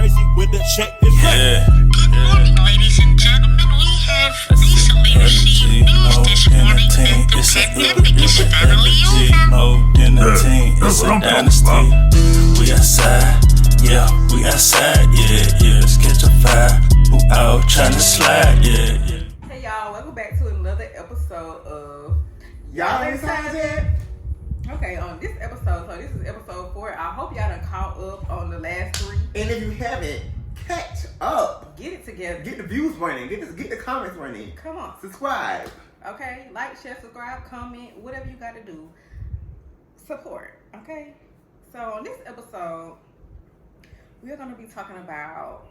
crazy with the check. Good morning, ladies and gentlemen. We have recently received news this morning that the pandemic is finally over. It's a dynasty. We outside, yeah, let's catch a fire. Who out tryna slide, yeah. Hey y'all, welcome back to another episode of Y'all ain't tired yet? Okay, on this episode, so this is episode 4. I hope y'all done caught up on the last 3. And if you haven't, catch up. Get it together. Get the views running. Get the comments running. Come on. Subscribe. Okay, like, share, subscribe, comment, whatever you got to do. Support. Okay. So on this episode, we're gonna be talking about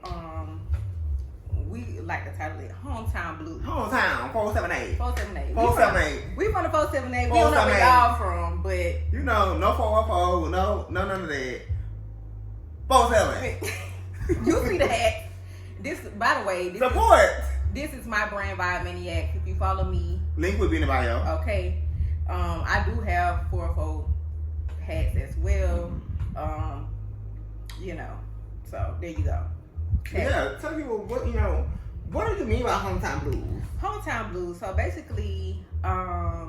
we like to title it Hometown Blues. Hometown 478. 478. 478. We from the 478. We don't know where y'all from, but you know, no 414, no none of that. 478. you see that. This, by the way, Support. This is my brand, Vibe Maniac. If you follow me, Link will be in the bio. okay. I do have 404 hats as well. You know, so there you go. Okay. Yeah, tell people what do you mean by hometown blues? Hometown blues. So basically, how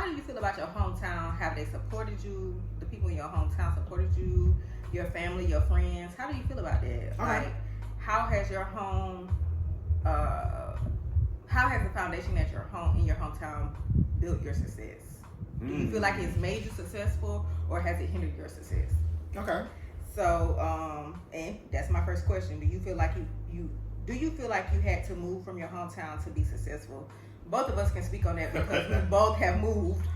do you feel about your hometown? Have they supported you? The people in your hometown supported you? Your family, your friends? How do you feel about that? Okay. Like, how has your home? How has the foundation at your home in your hometown built your success? Do you feel like it's made you successful, or has it hindered your success? Okay. So, and that's my first question. Do you feel like do you feel like you had to move from your hometown to be successful? Both of us can speak on that because we both have moved.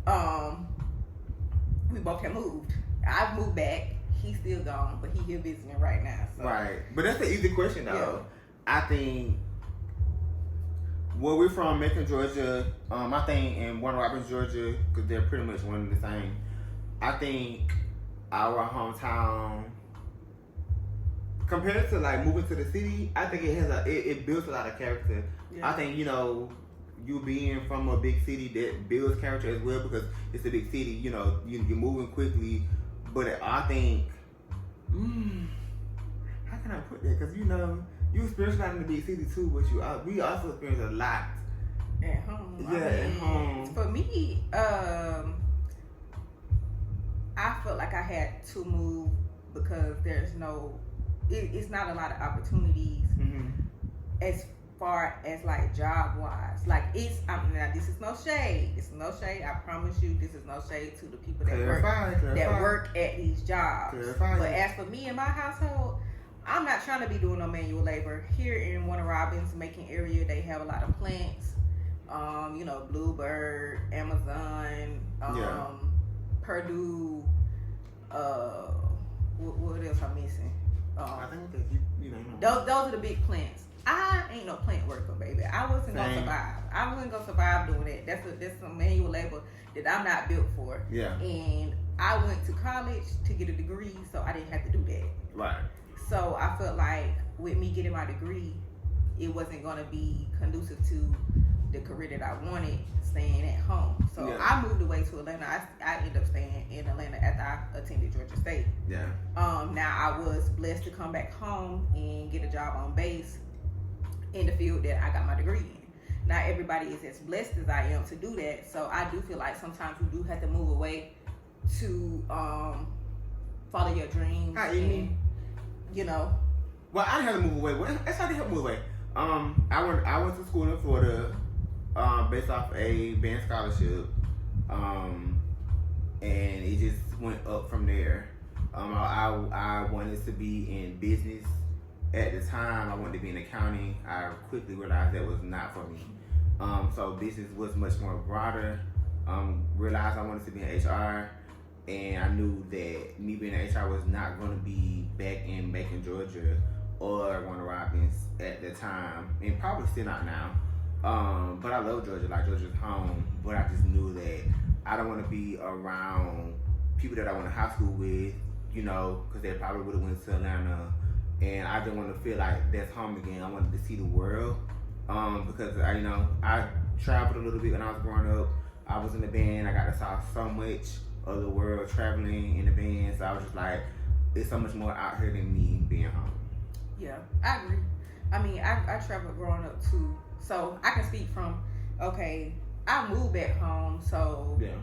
I've moved back. He's still gone, but he's here visiting right now. So. Right. But that's an easy question though. Yeah. I think where we're from, Macon, Georgia, I think in Warner Robins, Georgia, because they're pretty much one and the same. I think our hometown, compared to like moving to the city, I think it has it builds a lot of character. Yeah. I think you being from a big city that builds character as well because it's a big city. You're moving quickly, but I think how can I put that? Because you experience a lot in the big city too, but we also experience a lot at home. Yeah, at home. For me, I felt like I had to move because there's it's not a lot of opportunities as far as like job wise. Like now this is no shade. This is no shade. I promise you, this is no shade to the people that work at these jobs. But as for me and my household, I'm not trying to be doing no manual labor. Here in Warner Robins, Macon area, they have a lot of plants. Bluebird, Amazon, Purdue. What else I'm missing? I think that those are the big plants. I ain't no plant worker, baby. I wasn't gonna survive. I wasn't gonna survive doing that. That's some manual labor that I'm not built for. Yeah. And I went to college to get a degree, so I didn't have to do that. Right. So I felt like with me getting my degree, it wasn't gonna be conducive to the career that I wanted, staying at home. So yeah. I moved away to Atlanta. I ended up staying in Atlanta after I attended Georgia State. Yeah. Now I was blessed to come back home and get a job on base in the field that I got my degree in. Not everybody is as blessed as I am to do that. So I do feel like sometimes you do have to move away to follow your dreams. Well, I didn't have to move away. That's how they help move away. I went to school in Florida, based off a band scholarship, and it just went up from there. I wanted to be in business at the time. I wanted to be in accounting. I quickly realized that was not for me. So business was much more broader. Realized I wanted to be in HR. And I knew that me being in HR was not going to be back in Macon, Georgia, or Warner Robins at the time, and probably still not now. But I love Georgia, like Georgia's home. But I just knew that I don't want to be around people that I went to high school with, because they probably would have went to Atlanta. And I just want to feel like that's home again. I wanted to see the world, because I traveled a little bit when I was growing up. I was in the band. I got to saw so much of the world traveling in the band. So I was just like, it's so much more out here than me being home. Yeah, I agree. I mean, I traveled growing up too, so I can speak from. Okay, I moved back home, so Yeah.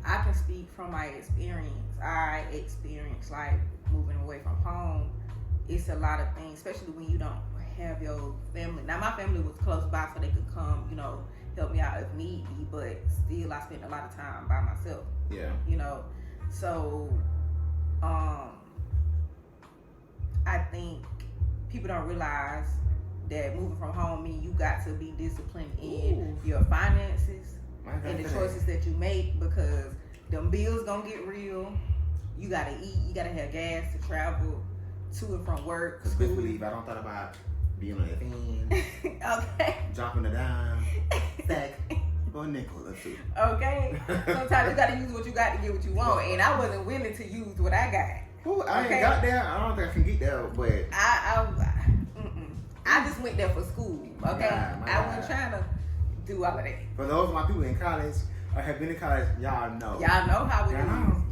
I can speak from my experience. I experienced like moving away from home. It's a lot of things, especially when you don't have your family. Now my family was close by, so they could come, you know, help me out if need be. But still, I spent a lot of time by myself. Yeah. You know, so I think people don't realize that moving from home means you got to be disciplined in your finances and the choices that you make, because them bills gonna get real. You gotta eat, you gotta have gas to travel to and from work. Because best believe I don't thought about being on the fan, Okay. dropping a dime, stack, or a nickel or two. Okay. Sometimes you gotta use what you got to get what you want, and I wasn't willing to use what I got. Ooh, I ain't got there. I don't think I can get there, but I just went there for school. Okay, I wasn't trying to do all of that. for those of my people in college or have been in college, y'all know. Y'all know how it is.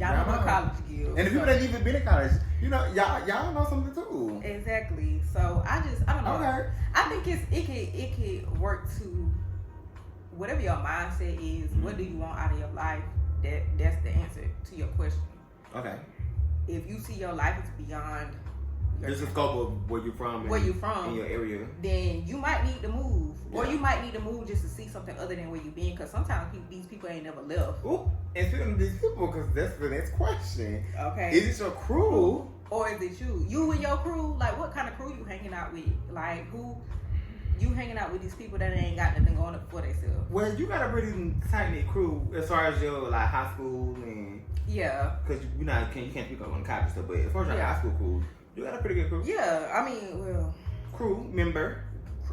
Y'all know know. what college is. And the people that even been in college, you know, y'all know something too. Exactly. So I don't know. Okay. I think it could work to whatever your mindset is. Mm-hmm. What do you want out of your life? That's the answer to your question. Okay. If you see your life is beyond There's a scope of where you're from. In your area. then you might need to move, or you might need to move just to see something other than where you've been. Because sometimes these people ain't never left. Ooh, and speaking of these people, because that's the next question. Okay. Is it your crew? Or is it you? You and your crew? Like, what kind of crew you hanging out with? Like, who you hanging out with these people that ain't got nothing going up for themselves? Well, you got a pretty tight-knit crew as far as your like high school and Yeah. because you can't speak on college stuff, but as far as your high school crew, you got a pretty good crew. Yeah. I mean, well, Crew member.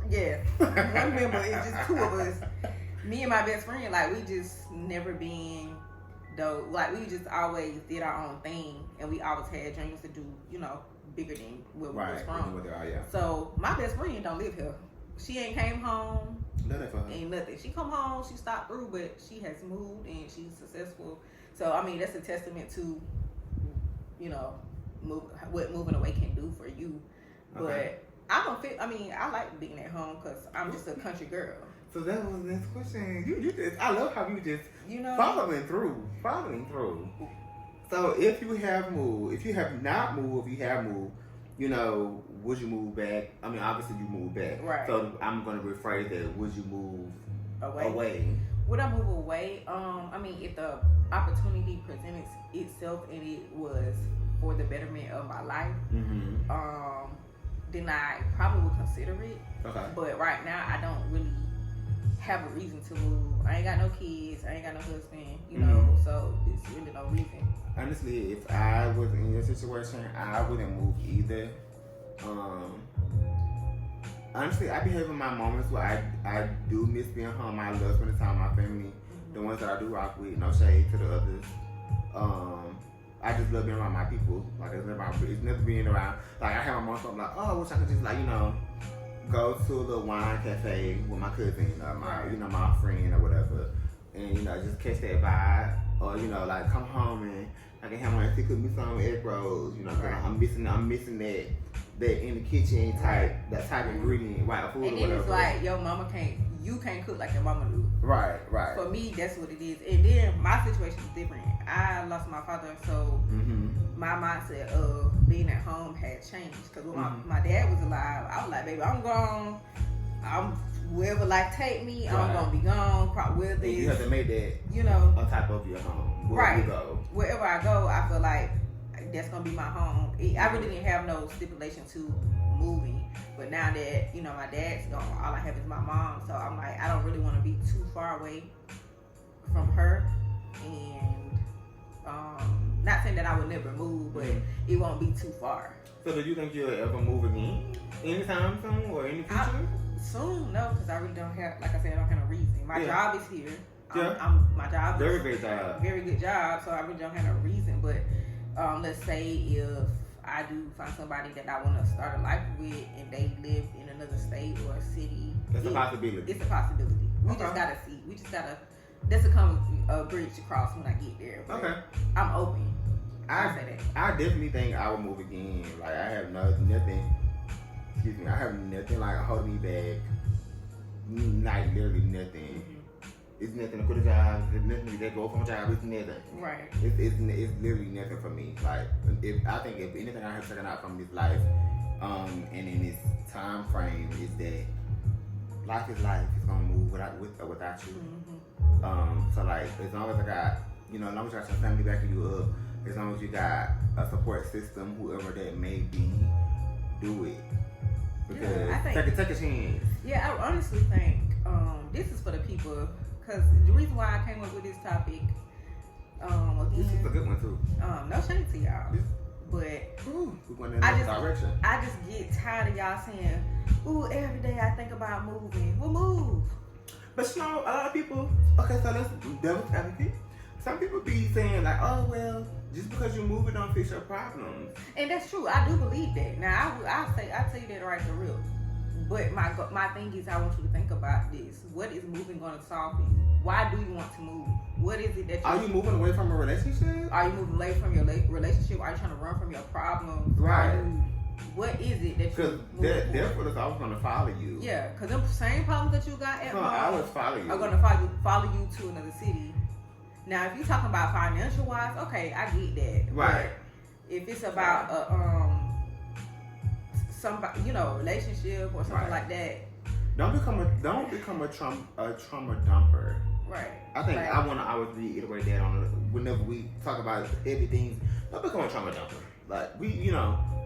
yeah. One member is just two of us. Me and my best friend, like, we just never been though. Like, we just always did our own thing, and we always had dreams to do, you know, bigger than where we was from. Yeah. So my best friend don't live here. She ain't came home. Nothing for her. Ain't nothing. She come home, she stopped through, but she has moved and she's successful. So I mean, that's a testament to, you know, what moving away can do for you. Okay. But I don't feel. I mean, I like being at home because I'm just a country girl. So that was the next question. You just, I love how you just following through. So if you have not moved, you know, would you move back? I mean, obviously you moved back. Right. So I'm going to rephrase that. Would you move away? Would I move away? I mean, if the opportunity presented itself and it was for the betterment of my life, then I probably would consider it. Okay. But right now, I don't really have a reason to move. I ain't got no kids. I ain't got no husband. You know, so it's really no reason. Honestly, if I was in your situation, I wouldn't move either. Honestly, I be having my moments where I do miss being home. I love spending time with my family. The ones that I do rock with, no shade to the others. I just love being around my people. Like, it's never being around. Like, I have my mom, so I'm like, oh, I wish I could just, like, you know, go to a little wine cafe with my cousin, my friend or whatever, and, you know, just catch that vibe. Or, you know, like, come home and I can have my auntie cook me some egg rolls, you know, cause I'm missing that in the kitchen that type of ingredient, right? Food and or whatever. It's like your mama you can't cook like your mama do. Right. For me, that's what it is. And then my situation is different. I lost my father, so my mindset of being at home had changed. Cause when my dad was alive, I was like, baby, I'm gone. I'm wherever life take me, I'm gonna be gone. Probably you have to make that, you know, a type of your home. Wherever you go. Wherever I go, I feel like that's gonna be my home. I really didn't have no stipulation to moving, but now that, you know, my dad's gone, all I have is my mom. So I'm like, I don't really want to be too far away from her. And not saying that I would never move, but it won't be too far. So do you think you'll ever move again, anytime soon or in the future? Soon, no, because I really don't have, like I said, I don't have no reason. My job is here. My job very is great job. Very good job. So I really don't have no reason. But let's say if I do find somebody that I want to start a life with and they live in another state or a city, It's a possibility. It's a possibility. We just gotta see. That's a bridge to cross when I get there. But okay. I'm open. I say that. I definitely think I would move again. Like I have nothing. Excuse me. I have nothing like holding me back. Like literally nothing. It's nothing to quit a job. It's nothing to let go from a job. It's nothing. Right. It's literally nothing for me. Like I think if anything I have taken out from this life, and in this time frame is that life is life. It's gonna move with or without you. So like as long as I got, as long as you got your family backing you up, as long as you got a support system, whoever that may be, do it. Because take a chance. Yeah, I honestly think this is for the people, because the reason why I came up with this topic, again, this is a good one too. No shade to y'all, but we went in that direction. I just get tired of y'all saying, "Ooh, every day I think about moving." Well, move. But a lot of people. Okay, so let's devil's advocate. Some people be saying like, "Oh well, just because you move it don't fix your problems." And that's true. I do believe that. Now I tell you that right for real. But my thing is, I want you to think about this. What is moving going to solve for you? Why do you want to move? What is it that Are you moving away from a relationship? Are you moving away from your relationship? Are you trying to run from your problems? Right. What is it that you Because therefore it's always going to follow you. Yeah, because them same problems that you got at home I always follow you. are going to follow you to another city. Now, if you're talking about financial wise, okay, I get that. Right. But if it's about somebody, relationship or something like that, don't become a trauma dumper. Right. I think I want to always reiterate that whenever we talk about everything. Don't become a trauma dumper. Like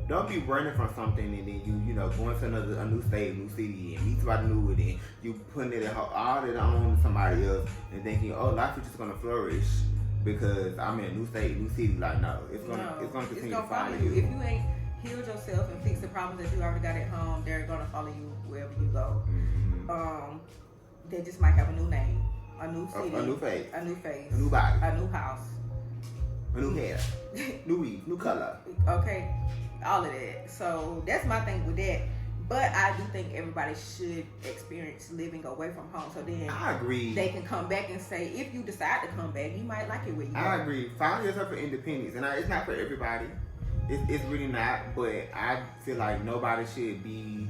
don't be running from something and then you going to a new state, new city, and meet somebody new, and then you putting it all that on somebody else and thinking, oh, life is just gonna flourish because I'm in a new state, new city. Like no, it's gonna continue to follow you. If you ain't healed yourself and fix the problems that you already got at home, they're gonna follow you wherever you go. They just might have a new name, a new city, a new face, a new face, a new body, a new house, a new hair, new weave, new color. Okay, all of that. So that's my thing with that. But I do think everybody should experience living away from home. So then I agree. They can come back and say, if you decide to come back, you might like it where you I agree. Find yourself for independence, and it's not for everybody. It's really not. But I feel like nobody should be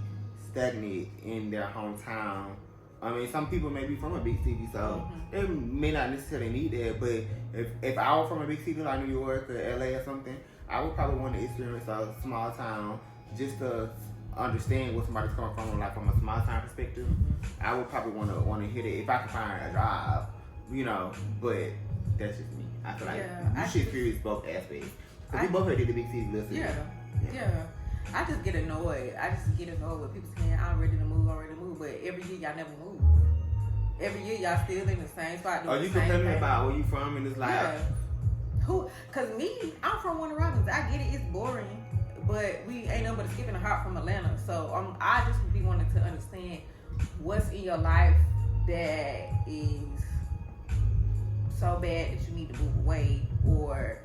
stagnant in their hometown. I mean, some people may be from a big city, so they may not necessarily need that. But if I were from a big city like New York or LA or something, I would probably want to experience a small town just to understand where somebody's coming from, like from a small town perspective. I would probably want to hear that if I could find a job, But that's just me. I feel like you should experience both aspects. Because we both heard the big city listen. Yeah. I just get annoyed. With people saying, I'm ready to move. But every year y'all never move. Every year y'all still in the same spot. Are you complaining about where you from in this life? Yeah. Cause me, I'm from Warner Robins. I get it, it's boring. But we ain't nothing but a skip in a heart from Atlanta. So I just be wanting to understand what's in your life that is so bad that you need to move away, or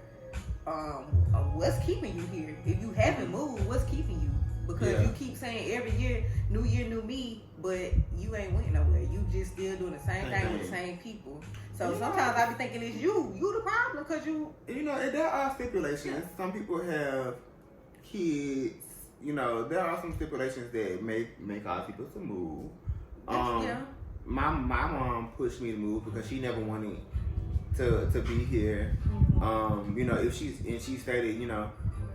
what's keeping you here. If you haven't moved, what's keeping you? Because you keep saying every year, new year, new me, but you ain't went nowhere. You just still doing the same thing with the same people. So sometimes I be thinking it's you the problem, because you. There are stipulations. Some people have kids. There are some stipulations that may cause people to move. My mom pushed me to move because she never wanted to be here. If she stated,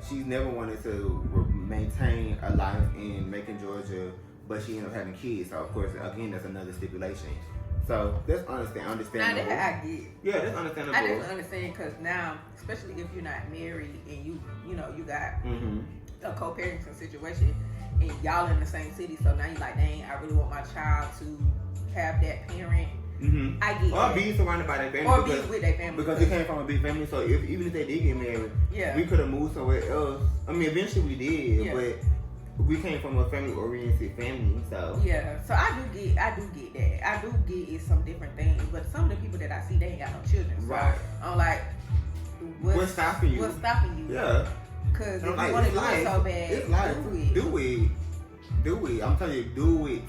she's never wanted to maintain a life in Macon, Georgia, but she ended up having kids. So of course, again, that's another stipulation. So that's understandable. Now that I get. Yeah, that's understandable. I definitely understand, because now, especially if you're not married and you got a co-parenting situation and y'all in the same city, so now you're like, dang, I really want my child to have that parent. I get or be surrounded by their family, or be with their family, because they came from a big family. So even if they did get married, we could have moved somewhere else. I mean, eventually we did, but we came from a family-oriented family. So so I do get that. I do get it's some different things, but some of the people that I see, they ain't got no children. So I'm like, what's stopping you? What's stopping you? Yeah. Because if you want to do it so bad, it's life. Do it. I'm telling you, do it.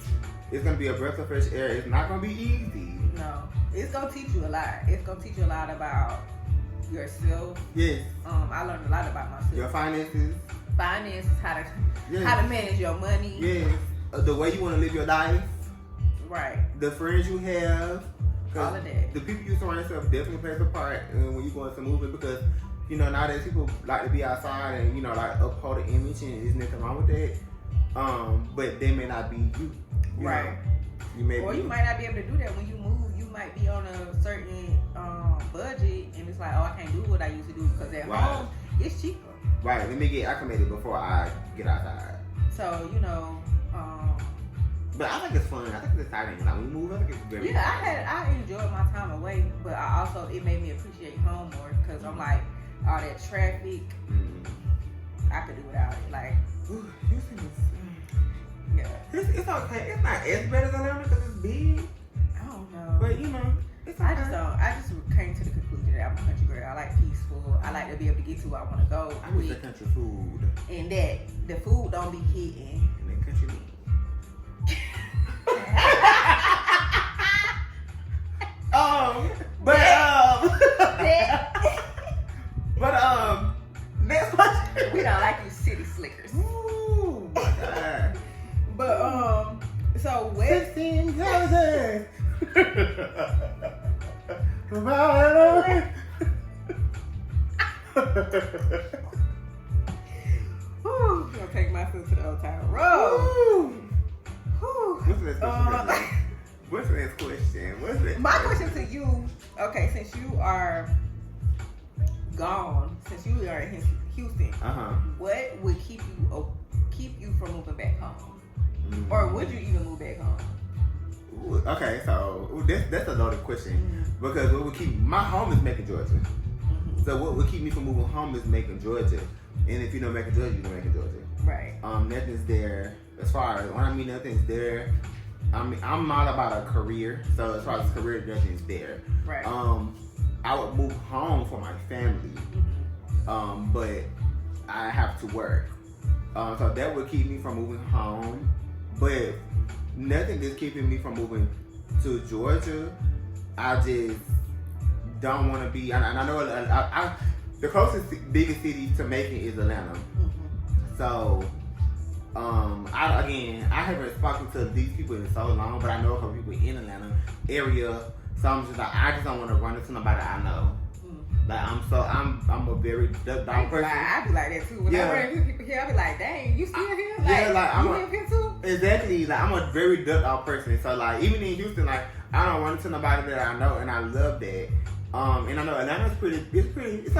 It's gonna be a breath of fresh air. It's not gonna be easy. No, it's gonna teach you a lot. It's gonna teach you a lot about yourself. Yes. I learned a lot about myself. Your finances. Finances, how to Yes. manage your money. Yes. The way you want to live your life. Right. The friends you have. 'Cause All of that. The people you surround yourself definitely plays a part when you go into moving because, you know, nowadays people like to be outside and, you know, like uphold the image and there's nothing wrong with that. But they may not be you. Right. Know? You may Or be. you might not be able to do that when you move. You might be on a certain budget and it's like, oh, I can't do what I used to do because at Right. home it's cheaper. Right. Let me get acclimated before I get outside. So, you know, But I think it's fun. I think it's exciting. Like when we move, I think it's very exciting. I enjoyed my time away, but it made me appreciate home more because I'm like, all that traffic, I could do without it. Like, Ooh, Houston is, yeah, it's okay. It's not as bad as Atlanta because it's big. I don't know. But, you know, it's okay. I just came to the conclusion that I'm a country girl. I like peaceful. I like to be able to get to where I want to go I miss the quick, country food. and that the food don't be hitting. And the country meat. Next question. We don't like you city slickers. Ooh, my God. But so what? 16,000. Whew, gonna take my foot to the old town road. Whew. What's the next question? What's the next question? My question to you, okay, since you are gone, since you are in Houston, what would keep you from moving back home, or would you even move back home? Ooh, okay, so that's a loaded question because what would keep my home is Macon, Georgia. So what would keep me from moving home is Macon, Georgia. And if you know Macon, Georgia, you know Macon, Georgia. Right. Nothing's there. As far as when I mean nothing's there, I'm all about a career. So as far as career, nothing's there. Right. I would move home for my family. But I have to work. So that would keep me from moving home. But nothing is keeping me from moving to Georgia. I just don't want to be. And I know the closest biggest city to Macon is Atlanta. So, I haven't spoken to these people in so long, but I know a couple people in Atlanta area. So I'm just like, I just don't want to run into nobody I know. Like I'm a very down person. I be like that too. When I run into people here, I be like, dang, you still here? Like, you live here too? Exactly. Like I'm a very ducked out person. So like even in Houston, like I don't run into nobody that I know, and I love that. And I know Atlanta's pretty big.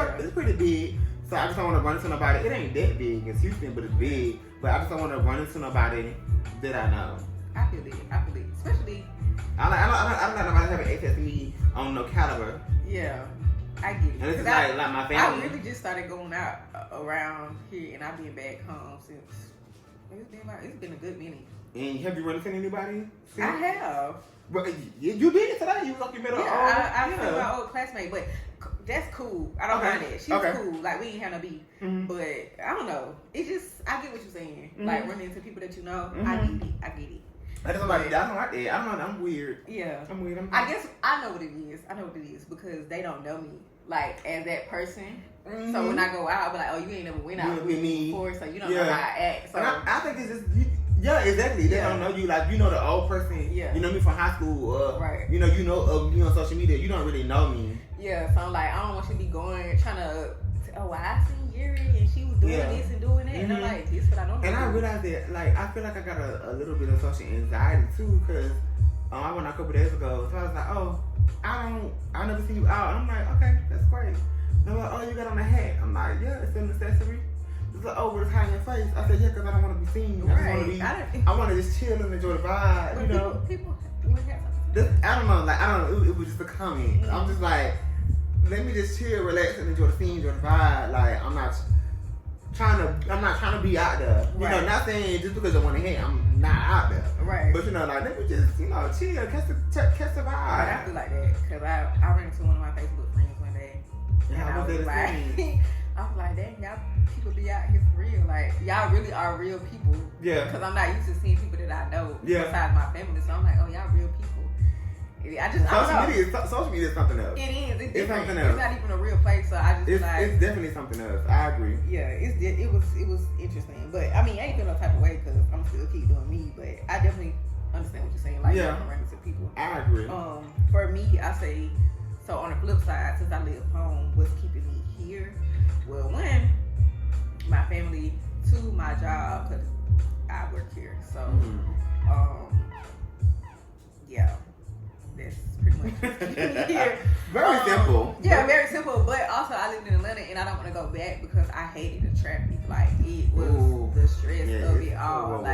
So I just don't want to run into nobody. It ain't that big. It's Houston, but it's big. But I just don't want to run into nobody that I know. I feel it. Especially. I don't let nobody have an access to me on no caliber. Yeah. I get it. And this is like my family. I really just started going out around here, and I've been back home since it's been a good minute. And have you run into anybody? I have. But you did today. You was like you met I met my old classmate, but that's cool. I don't mind that. She's cool. Like we ain't have no beef. But I don't know. It just I get what you're saying. Like running into people that you know. I get it. I don't like that. I don't know. I'm weird. Yeah. I'm weird. I guess I know what it is because they don't know me like as that person. So when I go out, I'll be like, oh, you ain't never went out with me before, so you don't know how I act. So and I think it's just exactly. They don't know you like you know the old person. Yeah. You know me from high school. Right. You know me on social media. You don't really know me. Yeah. So I'm like, I don't want you to be trying to. Oh, I seen Yuri and she was doing this and doing that, and I'm like, this what I don't know. And I realized that, like, I feel like I got a little bit of social anxiety too, because I went out a couple days ago, so I was like, oh, I never seen you out. And I'm like, okay, that's great. And they're like, oh, you got on a hat. I'm like, yeah, it's an accessory. It's like, oh, but it's hiding your face. I said, yeah, because I don't want to be seen. I want to just chill and enjoy the vibe, you know. People I don't know, it was just a comment. I'm just like, let me just chill, relax, and enjoy the scene, enjoy the vibe. Like I'm not trying to be out there. You know, not saying just because I want to hit, I'm not out there. Right. But you know, like let me just chill, catch the vibe. I feel like that because I ran into one of my Facebook friends one day, and I was like, dang, y'all people be out here for real. Like y'all really are real people. Yeah. Because I'm not used to seeing people that I know besides my family. So I'm like, oh, y'all real people. I don't know. Social media is something else. It is. It's something else. It's not even a real place, so I just it's definitely something else. I agree. Yeah, it was interesting, but I mean, I ain't feel no type of way because I'm still keep doing me. But I definitely understand what you're saying. Like, yeah, running to people. I agree. For me, I say so. On the flip side, since I live home, what's keeping me here? Well, one, my family. Two, my job, because I work here. So, yeah. That's pretty much here. Very simple. Yeah, very simple. But also, I lived in Atlanta, and I don't want to go back because I hated the traffic. Like, it was the stress of it all.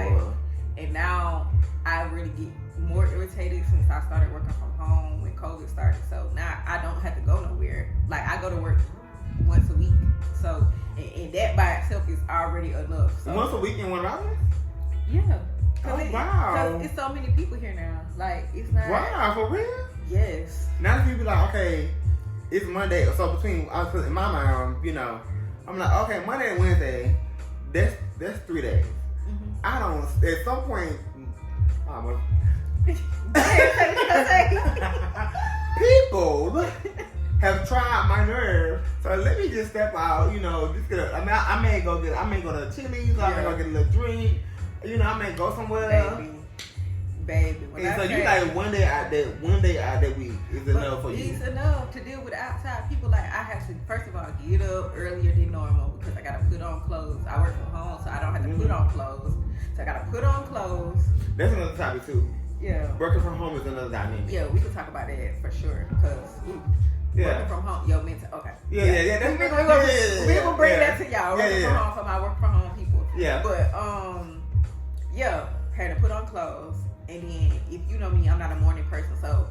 And now I really get more irritated since I started working from home when COVID started. So now I don't have to go nowhere. Like, I go to work once a week. So, and that by itself is already enough. So, once a week in one hour? Yeah. Oh, wow. Because it's so many people here now. Like, it's not. Wow, for real? Yes. Now people like, okay, it's Monday. So between, in my mind, you know, I'm like, okay, Monday and Wednesday, that's 3 days. Mm-hmm. I don't, at some point, people have tried my nerve. So let me just step out, you know, I may go to Chili's, I may go get a little drink. You know, I may go somewhere. Baby. And so you like one day out that week is enough for you. It's enough to deal with outside people. Like, I have to, first of all, get up earlier than normal because I got to put on clothes. I work from home, so I don't have to put on clothes. So I got to put on clothes. That's another topic too. Yeah. Working from home is another dynamic. Yeah, we can talk about that for sure because working from home, mental. Okay. Yeah. We will bring that to y'all. Working from home for my work from home people. Yeah. But had to put on clothes, and then if you know me, I'm not a morning person, so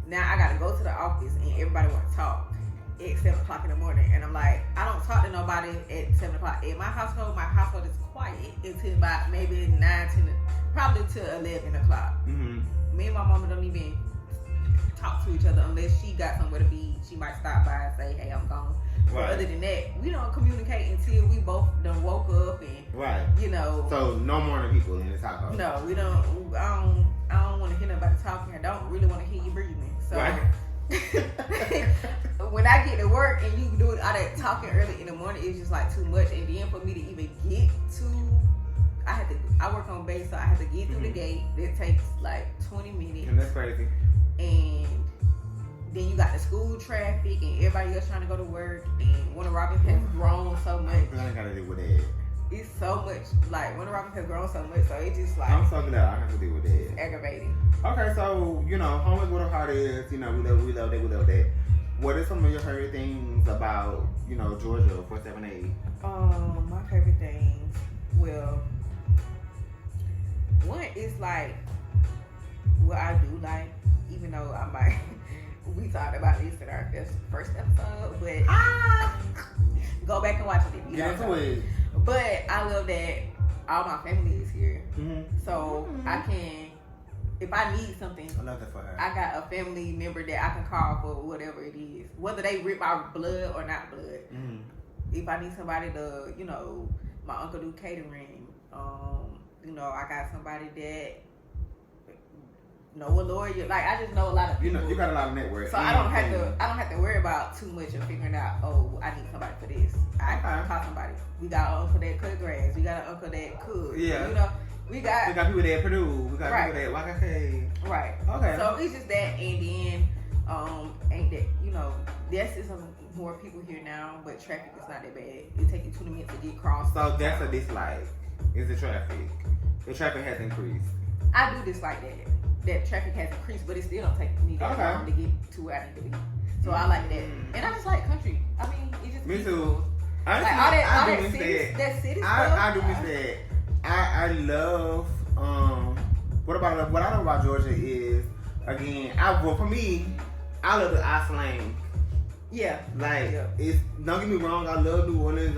now I got to go to the office and everybody want to talk at 7 o'clock in the morning, and I'm like, I don't talk to nobody at 7 o'clock. In my household is quiet until about maybe 9, 10, probably to 11 o'clock. Mm-hmm. Me and my mama don't even talk to each other unless she got somewhere to be. She might stop by and say, hey, I'm gone. Right. But other than that, we don't communicate until we both done woke up and you know. So no morning people in this household. No, we don't. I don't want to hear nobody talking. I don't really want to hear you breathing. So when I get to work and you do all that talking early in the morning, it's just like too much. And then for me to even get to, I work on base, so I have to get through the gate. It takes like 20 minutes. And that's crazy. And then you got the school traffic and everybody else trying to go to work. And Warner Robins has grown so much. I gotta deal with that. It's so much. Like, Warner Robins has grown so much, so it's just like. I'm so glad I have to deal with that. Aggravating. Okay, so, you know, home is what a heart is. You know, we love that. What are some of your favorite things about, you know, Georgia 478? My favorite things. Well, one is like what I do like, even though I might. We talked about this in our first episode, but go back and watch it. Get into it. But I love that all my family is here, so I can, if I need something, I love that for her. I got a family member that I can call for whatever it is, whether they rip our blood or not blood. If I need somebody to, you know, my uncle do catering. You know, I got somebody that. Know a lawyer, like I just know a lot of people. You know, you got a lot of networks. So I don't have to worry about too much of figuring out. Oh, I need somebody for this. I can call somebody. We got an uncle that cut grass. We got an uncle that cook. Yeah. You know, we got people there at Purdue. We got people there at YKK. Right. Okay. So it's just that, and then ain't that, you know, yes, is some more people here now, but traffic is not that bad. It take you 20 minutes to get crossed. So that's a dislike. Is the traffic? The traffic has increased. I do dislike that. That traffic has increased, but it still don't take me that long to get to where I need to be. So I like that, and I just like country. I mean, it just me too. Honestly, like all that city stuff. I do miss that. I love what I love about Georgia is again. For me, I love the I slang. Yeah. Like it's don't get me wrong. I love New Orleans.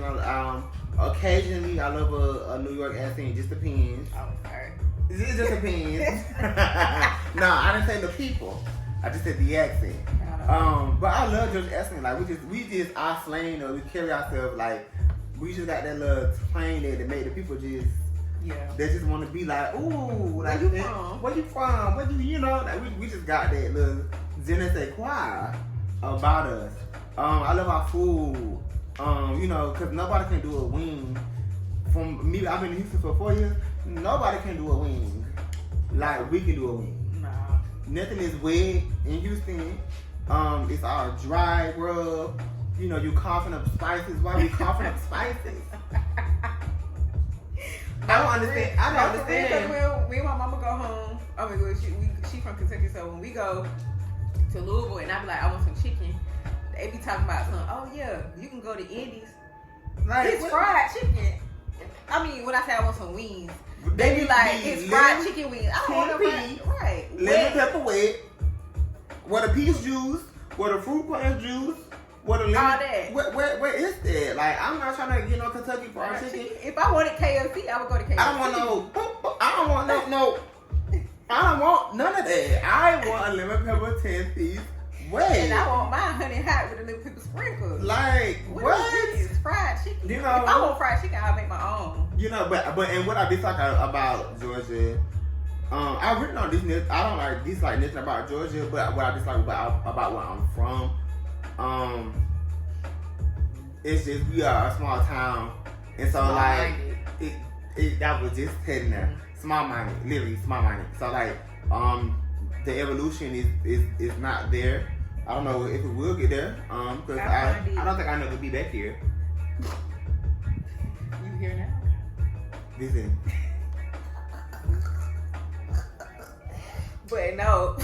Occasionally, I love a New York accent. It just depends. Oh, sorry. It just depends. No, I didn't say the people. I just said the accent. But I love Georgia accent. Like we just our slang, or we carry ourselves like we just got that little twang there that make the people just Yeah. They just want to be like, ooh, like, you from? Where you from? Where you know, like we just got that little je ne sais quoi about us. I love our food. You know, cause nobody can do a wing. From me, I've been in Houston for 4 years. Nobody can do a wing like we can do a wing. Nah. Nothing is wet in Houston. It's all dry rub. You know, you coughing up spices. Why we coughing up spices? I don't understand. I don't understand. When me and my mama go home, oh my God, she from Kentucky, so when we go to Louisville and I be like, I want some chicken, they be talking about something. Oh yeah, you can go to Indies. Like, It's fried chicken. I mean, when I say I want some wings, they be like, it's fried chicken wings. I don't want no fried. Right. Lemon pepper wet. What a peach juice. What a fruit punch juice. What a lemon. All that. Where is that? Like, I'm not trying to get no Kentucky Fried Chicken. If I wanted KFC, I would go to KFC. I don't want none of that. I want a lemon pepper 10-piece wet. And I want my honey hot with a little pepper sprinkles. Like, what? Is this? Fried chicken. You know, if I want fried chicken, I'll make my own. You know, but and what I dislike about Georgia, I really don't dislike nothing about Georgia, but what I dislike about where I'm from, it's just we are a small town, and so like that was just heading there, small-minded, literally small-minded. So like the evolution is not there. I don't know if it will get there, because I don't think I'll never be back here. You here now? Listen. But no.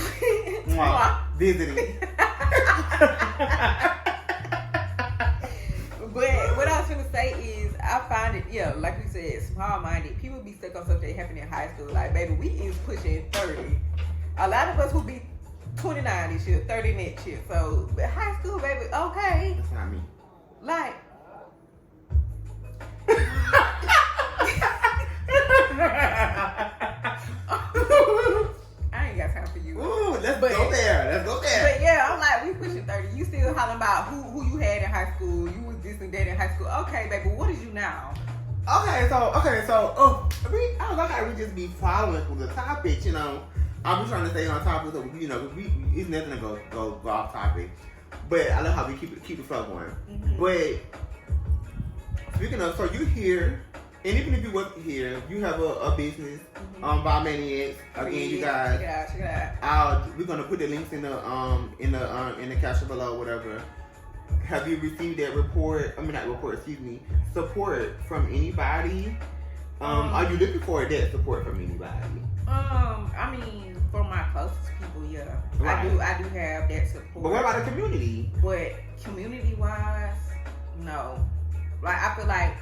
Visiting. But what I was gonna say is, I find it, yeah, like we said, small-minded. People be stuck on stuff that happened in high school. Like, baby, we is pushing 30. A lot of us will be 29 this year, 30 next year. So, but high school, baby, okay. That's not me. Like, I ain't got time for you. Ooh, let's go there. But yeah, I'm like, we pushing 30. You still hollering about who you had in high school. You was this and that in high school. Okay, baby, what is you now? Okay, so I was like, how we just be following through the topic, you know. I'm just trying to stay on topic, so you know, it's nothing to go off topic. But I love how we keep the flow going. Mm-hmm. But speaking of, so you here, and even if you wasn't here, you have a business, by Maniacs. Again, you guys, check it out. We're gonna put the links in the caption below, whatever. Have you received that support from anybody? Are you looking for that support from anybody? I mean, from my closest people, yeah. Right. I do have that support. But what about the community? But community-wise, no. Like, I feel like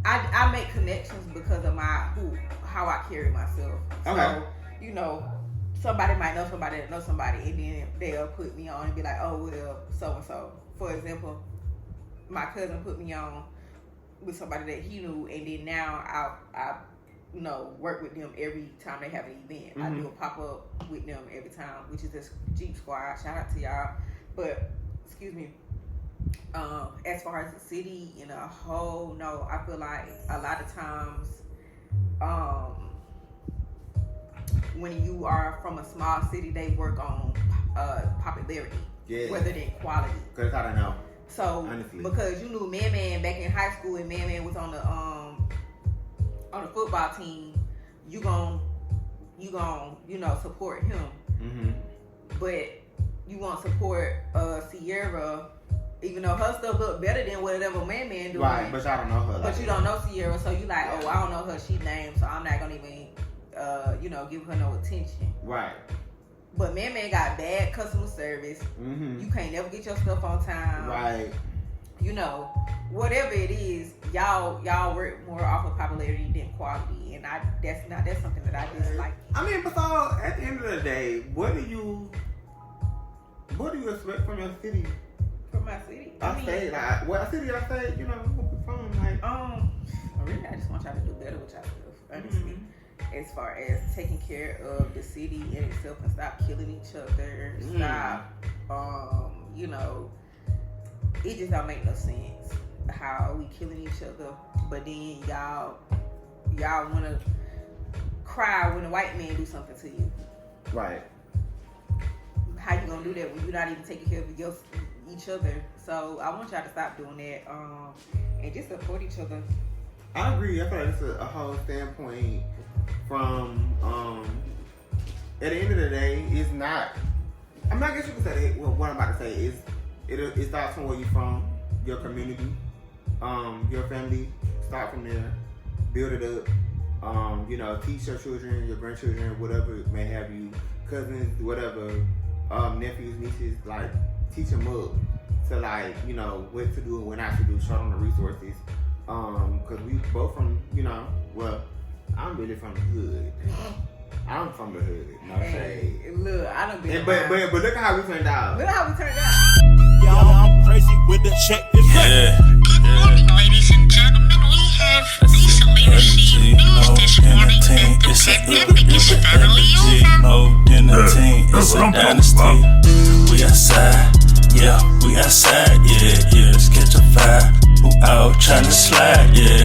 I make connections because of how I carry myself. Okay. So, you know, somebody might know somebody that knows somebody, and then they'll put me on and be like, oh, well, so-and-so. For example, my cousin put me on with somebody that he knew, and then now I work with them every time they have an event. Mm-hmm. I do a pop-up with them every time, which is this Jeep Squad. Shout out to y'all. But, excuse me, as far as the city in a whole, no, I feel like a lot of times, when you are from a small city, they work on popularity, rather than quality. Because I don't know. So, honestly, because you knew Man back in high school, and Man was on the football team, you gon' support him. Mm-hmm. But you won't support Sierra, even though her stuff look better than whatever Man doing. Right, but y'all don't know her. But you don't know Sierra, so you like, oh, I don't know her. She lame, so I'm not gonna even, give her no attention. Right. But Man got bad customer service. Mm-hmm. You can't never get your stuff on time. Right. You know, whatever it is, y'all work more off of popularity than quality, and that's something that I dislike. I mean, but so at the end of the day, what do you expect from your city? From my city, what city I stay? You know, from like. Really, I just want y'all to do better with yourself, honestly. Mm-hmm. As far as taking care of the city in itself and stop killing each other, stop, it just don't make no sense how we killing each other, but then y'all y'all want to cry when a white man do something to you. Right. How you gonna do that when you're not even taking care of each other? So I want y'all to stop doing that and just support each other. I agree. I feel like it's a whole standpoint from at the end of the day, it's not. I mean, I guess you could say that, well, what I'm about to say is it starts from where you're from, your community, your family. Start from there, build it up. You know, teach your children, your grandchildren, whatever it may have you, cousins, whatever, nephews, nieces, like teach them up to like, you know, what to do and what not to do, show them the resources. Cause we both from, you know, well, I'm really from the hood. I'm from the hood. No shade. Look, I don't be. But look at how we turned out. Look how we turned out. Y'all, I'm crazy with the check. Yeah. Good morning, ladies and gentlemen. We have recently received news this morning that the pandemic is finally over. More than a team, it's a dynasty. We outside, yeah, we outside, yeah, yeah. Let's catch a fire. Who out tryna slide, yeah,